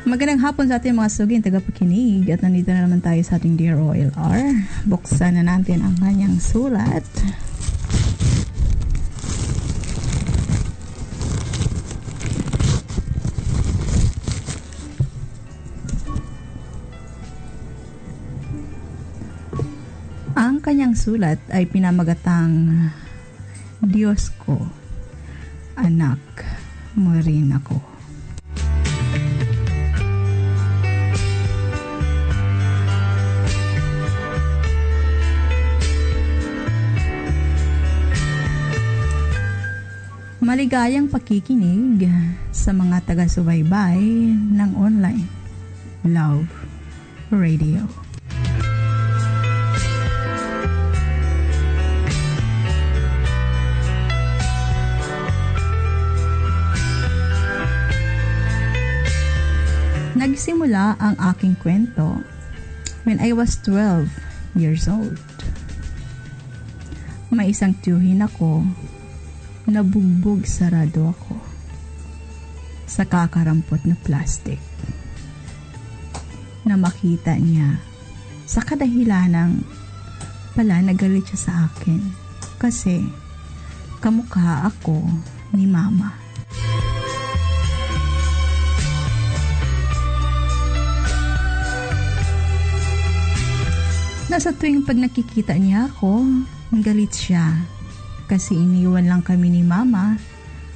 Magandang hapon sa ating mga suging tagapakinig at nandito na naman tayo sa ating Dear OLR. Buksan na natin ang kanyang sulat. Ang kanyang sulat ay pinamagatang Diyos ko, anak mo rin ako. Maligayang pakikinig sa mga taga-subaybay ng online Love Radio. Nagsimula ang aking kwento when I was 12 years old. May isang tiyuhin ako, nabugbog sarado ako sa kakarampot na plastic na makita niya sa kadahilanang pala nagalit siya sa akin kasi kamukha ako ni mama. Nasa tuwing pag nakikita niya ako, galit siya kasi iniwan lang kami ni mama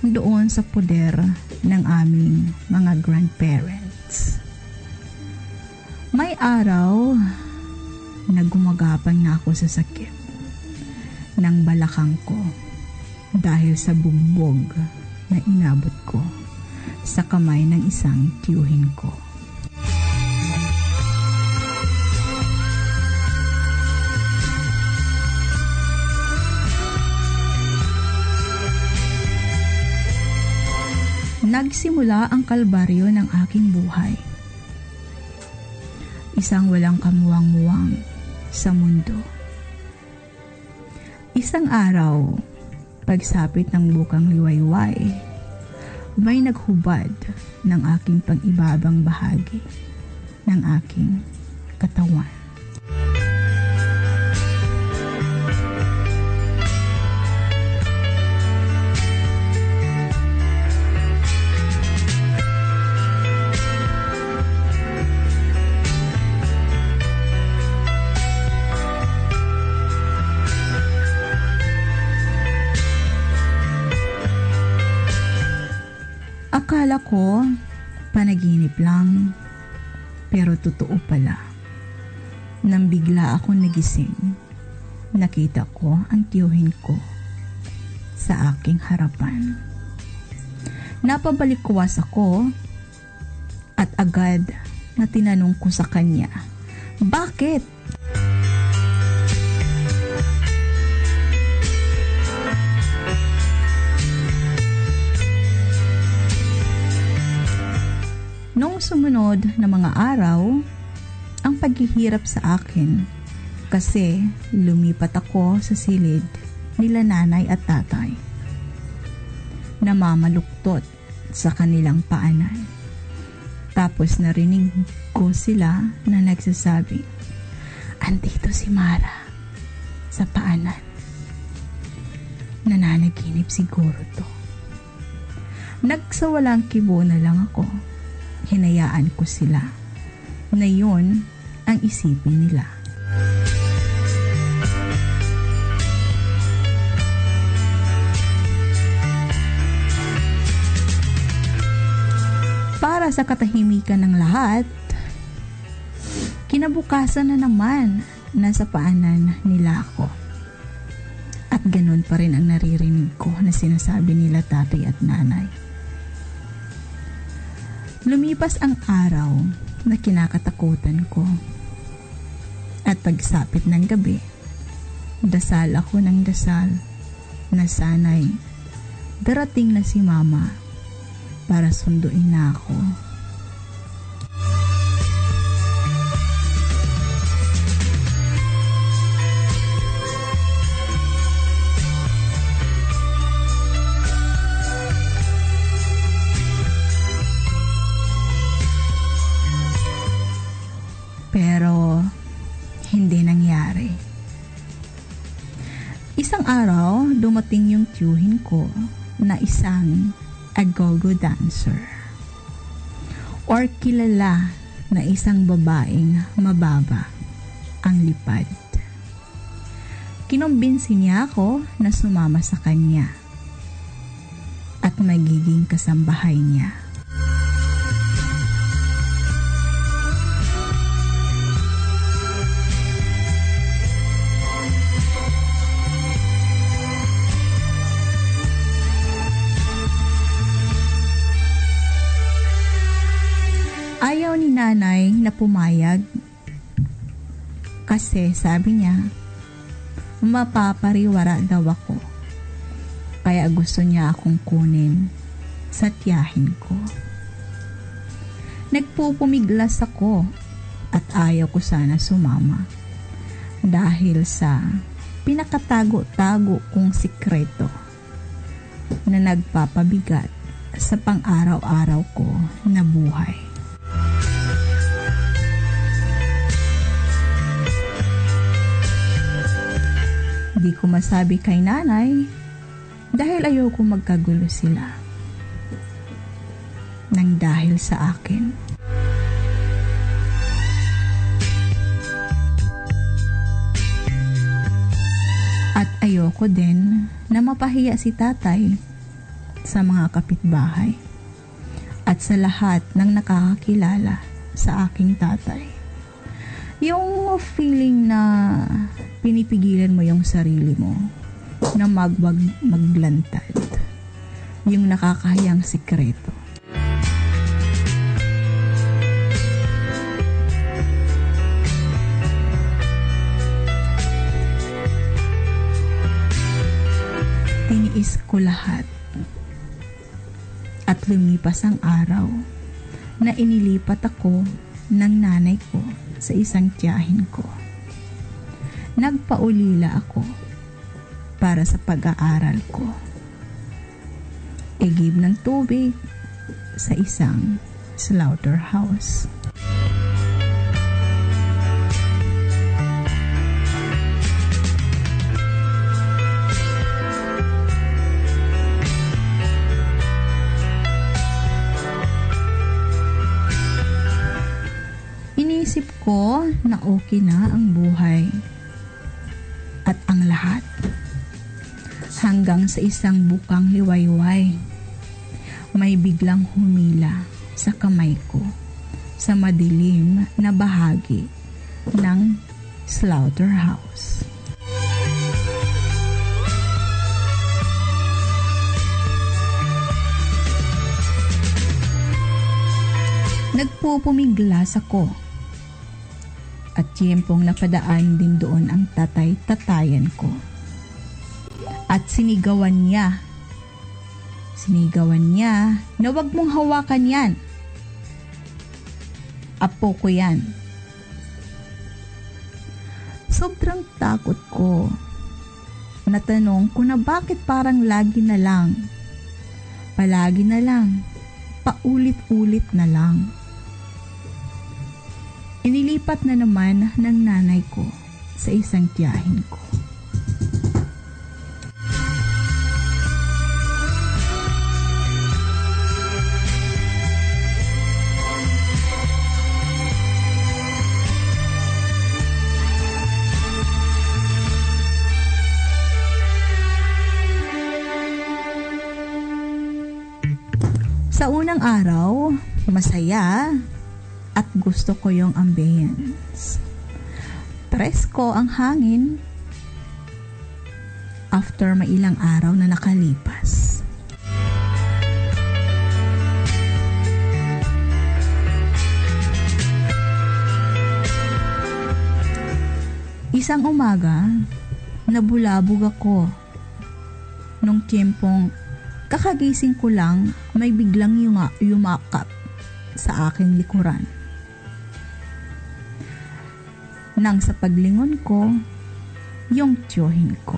doon sa poder ng aming mga grandparents. May araw na gumagapang na ako sa sakit ng balakang ko dahil sa bugbog na inabot ko sa kamay ng isang tiyuhin ko. Nagsimula ang kalbaryo ng aking buhay. Isang walang kamuwang-muwang sa mundo. Isang araw, pagsapit ng bukang liwayway, may naghubad ng aking pang-ibabang bahagi ng aking katawan. Akala ko, panaginip lang, pero totoo pala. Nang bigla ako nagising, nakita ko ang tiyuhin ko sa aking harapan. Napabalikwas ako at agad na tinanong ko sa kanya, "Bakit?" Noong sumunod na mga araw, ang paghihirap sa akin kasi lumipat ako sa silid nila nanay at tatay. Namamaluktot sa kanilang paanan. Tapos narinig ko sila na nagsasabi, "Andito si Mara sa paanan. Nananaginip siguro to." Nagsawalang kibo na lang ako. Hinayaan ko sila na yun ang isipin nila. Para sa katahimikan ng lahat, kinabukasan na naman nasa paanan nila ako. At ganun pa rin ang naririnig ko na sinasabi nila tatay at nanay. Lumipas ang araw na kinakatakutan ko. At pagsapit ng gabi, dasal ako ng dasal na sana'y darating na si mama para sunduin na ako. Pero hindi nangyari. Isang araw, dumating yung tiyuhin ko na isang go-go dancer or kilala na isang babaeng mababa ang lipad. Kinumbinsi niya ako na sumama sa kanya at magiging kasambahay niya. Ayaw ni nanay na pumayag kasi sabi niya mapapariwara daw ako. Kaya gusto niya akong kunin sa tiyahin ko. Nagpupumiglas ako at ayaw ko sana sumama dahil sa pinakatago-tago kong sikreto na nagpapabigat sa pang-araw-araw ko na buhay. Di ko masabi kay nanay dahil ayoko magkagulo sila nang dahil sa akin. At ayoko din na mapahiya si tatay sa mga kapitbahay at sa lahat ng nakakakilala sa aking tatay. Yung feeling na pinipigilan mo yung sarili mo na maglantad. Yung nakakahiyang sikreto. Tiniis ko lahat. At lumipas ang araw na inilipat ako ng nanay ko sa isang tiyahin ko. Nagpaulila ako para sa pag-aaral ko. Igib ng tubig sa isang slaughterhouse. Iniisip ko na okay na ang buhay at ang lahat hanggang sa isang bukang liwayway may biglang humila sa kamay ko sa madilim na bahagi ng slaughterhouse. Nagpupumiglas ako at tiyempong napadaan din doon ang tatay-tatayan ko. At sinigawan niya na wag mong hawakan yan. Apo ko yan. Sobrang takot ko. Natanong ko na bakit parang lagi na lang. Palagi na lang. Paulit-ulit na lang. Inilipat na naman ng nanay ko sa isang tiyahin ko. Sa unang araw, masaya at gusto ko yung ambience. Presko ang hangin after mailang araw na nakalipas. Isang umaga, nabulabog ako nung tiyempong kakagising ko lang, may biglang yumakap sa aking likuran. Nang sa paglingon ko, yung tiyohin ko.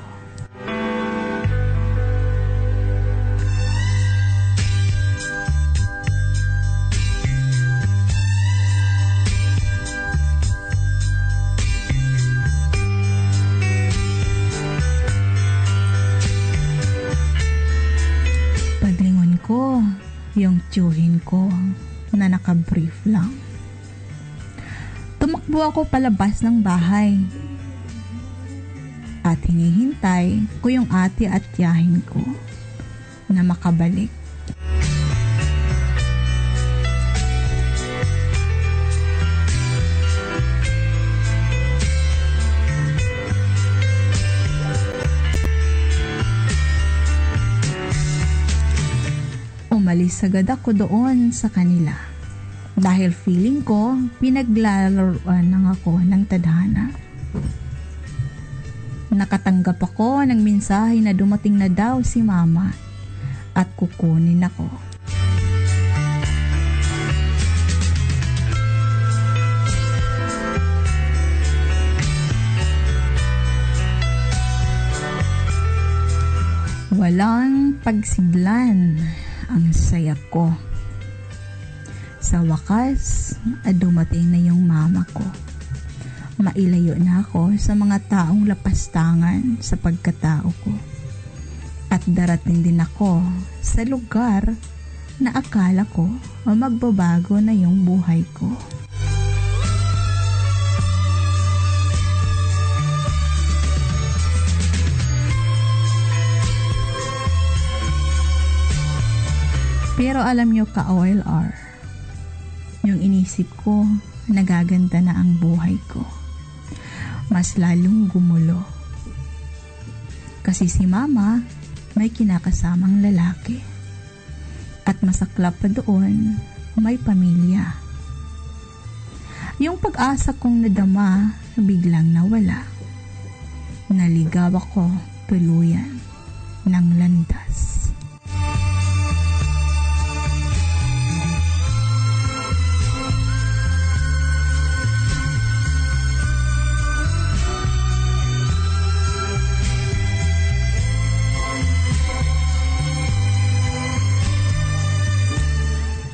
na nakabrief lang. Tumakbo ako palabas ng bahay at hinihintay ko yung ate at tiyahin ko na makabalik. Umalis agad ako doon sa kanila dahil feeling ko pinaglalaroan lang ako ng tadhana. Nakatanggap ako ng mensahe na dumating na daw si mama at kukunin ako. Walang pagsiglan, ang saya ko. Sa wakas, dumating na yung mama ko. Mailayo na ako sa mga taong lapastangan sa pagkatao ko. At darating din ako sa lugar na akala ko magbabago na yung buhay ko. Pero alam nyo ka-OLR, yung inisip ko, nagaganda na ang buhay ko. Mas lalong gumulo. Kasi si mama, may kinakasamang lalaki. At masaklap pa doon, may pamilya. Yung pag-asa kong nadama, biglang nawala. Naligaw ako tuluyan ng landas.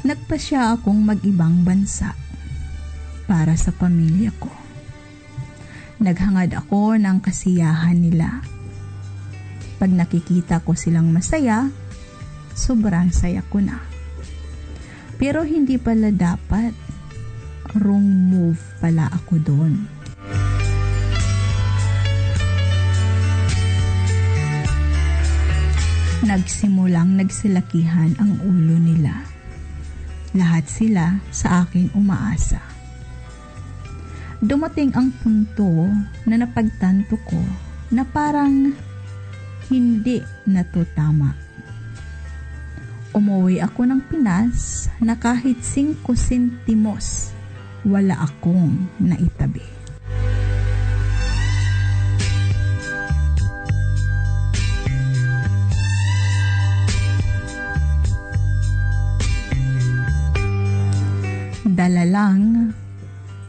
Nagpasya akong mag-ibang bansa para sa pamilya ko. Naghangad ako ng kasiyahan nila. Pag nakikita ko silang masaya, sobrang saya ko na. Pero hindi pala dapat. Wrong move pala ako doon. Nagsimulang nagsilakihan ang ulo nila. Lahat sila sa akin umaasa. Dumating ang punto na napagtanto ko na parang hindi na to tama. Umuwi ako ng Pinas na kahit 5 sentimos wala akong naitabi. Dala lang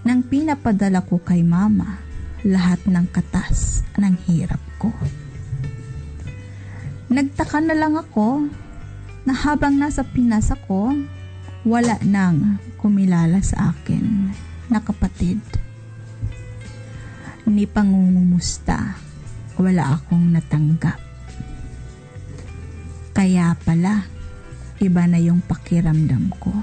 ng pinapadala ko kay mama lahat ng katas ng hirap ko. Nagtaka na lang ako na habang nasa Pinas ako, wala nang kumilala sa akin na kapatid. Ni pangungumusta, wala akong natanggap. Kaya pala, iba na yung pakiramdam ko.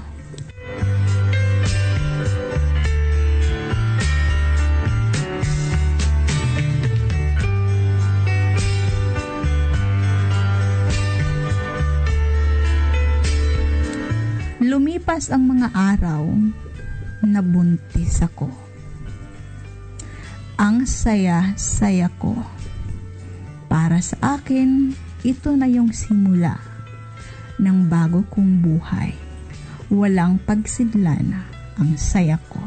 Lumipas ang mga araw na buntis ako. Ang saya-saya ko. Para sa akin, ito na yung simula ng bago kong buhay. Walang pagsidlan ang saya ko.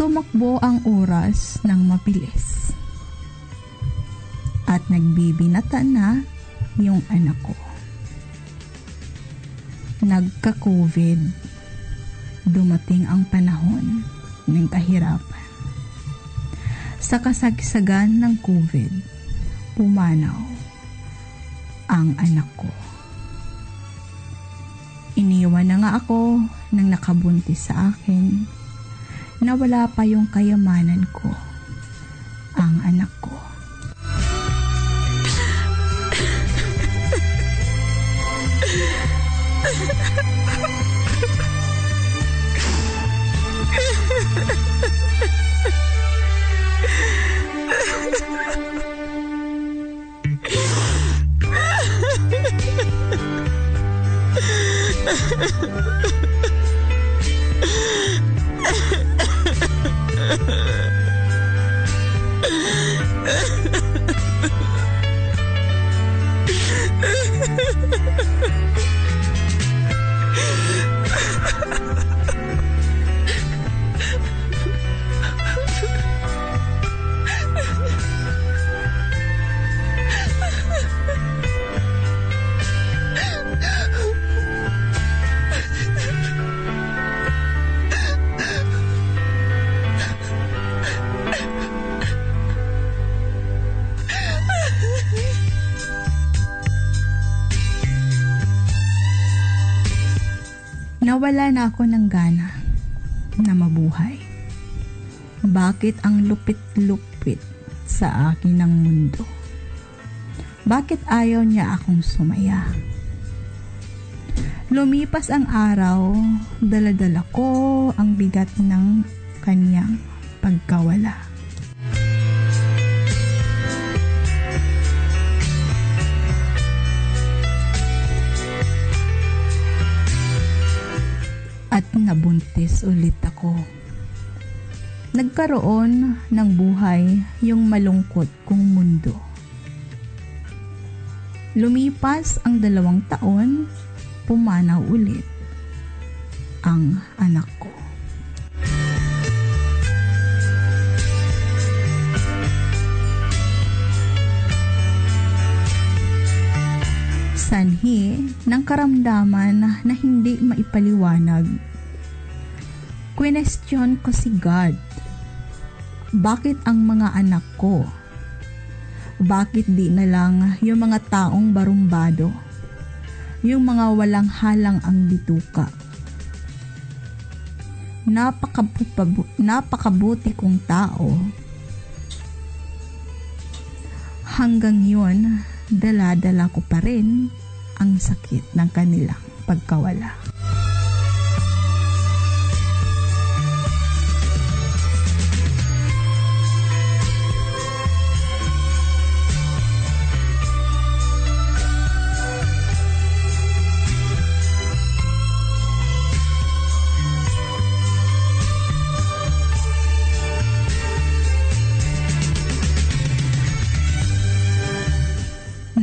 Tumakbo ang oras ng mabilis. at nagbibinata na yung anak ko. Nagka-COVID, dumating ang panahon ng kahirapan. Sa kasagsagan ng COVID, pumanaw ang anak ko. Iniwan na nga ako ng nakabuntis sa akin na wala pa yung kayamanan ko, ang anak ko. Nawala na ako ng gana na mabuhay. Bakit ang lupit-lupit sa akin ng mundo? Bakit ayaw niya akong sumaya? Lumipas ang araw, dala-dala ko ang bigat ng kanyang pagkawala. At nabuntis ulit ako. Nagkaroon ng buhay yung malungkot kong mundo. Lumipas ang 2 taon, pumanaw ulit ang anak ko. Sanhi ng karamdaman na hindi maipaliwanag. Question ko si God. Bakit ang mga anak ko? Bakit di na lang yung mga taong barumbado? Yung mga walang halang ang bituka? Napakabuti kong tao. Hanggang yun, dala-dala ko pa rin ang sakit ng kanilang pagkawala.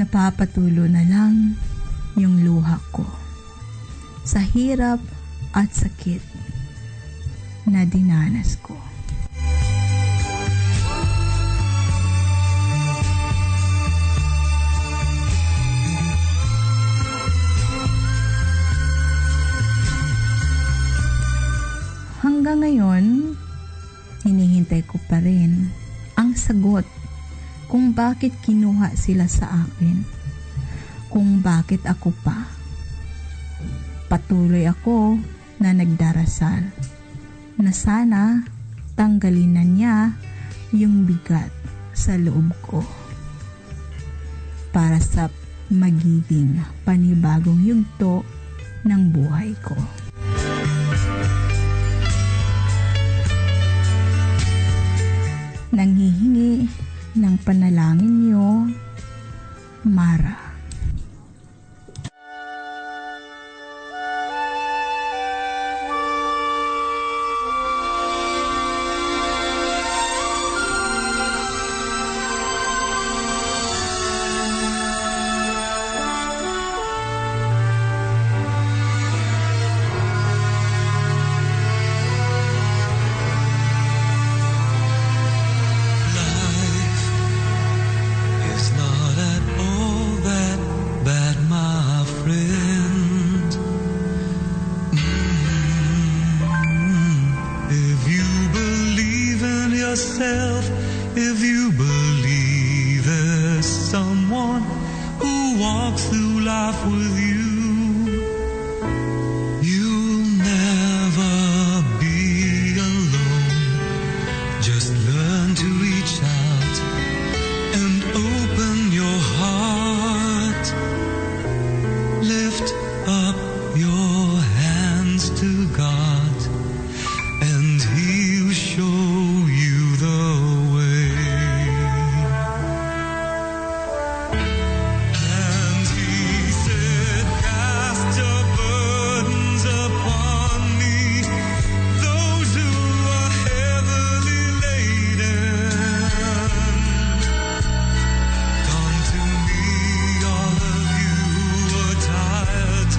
Napapatulo na lang yung luha ko sa hirap at sakit na dinanas ko. Hanggang ngayon, hinihintay ko pa rin ang sagot kung bakit kinuha sila sa akin, kung bakit ako pa. Patuloy ako na nagdarasal na sana tanggalin na niya yung bigat sa loob ko para sa magiging panibagong yugto ng buhay ko. Nanghihingi ng panalangin niyo, Mara. Life is not laugh with you. You'll never be alone. Just learn to reach out and open your heart. Lift up your hands to God, and He'll show you the way. And He said, cast your burdens upon me, those who are heavily laden. Come to me, all of you who are tired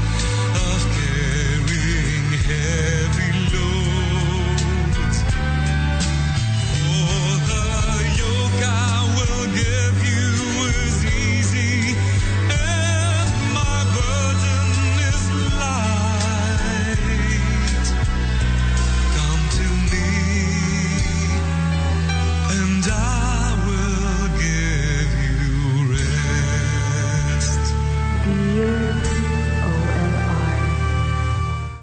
of carrying heavy loads. For the yoke I will give you is easy, and my burden is light. Come to me, and I will give you rest. Dear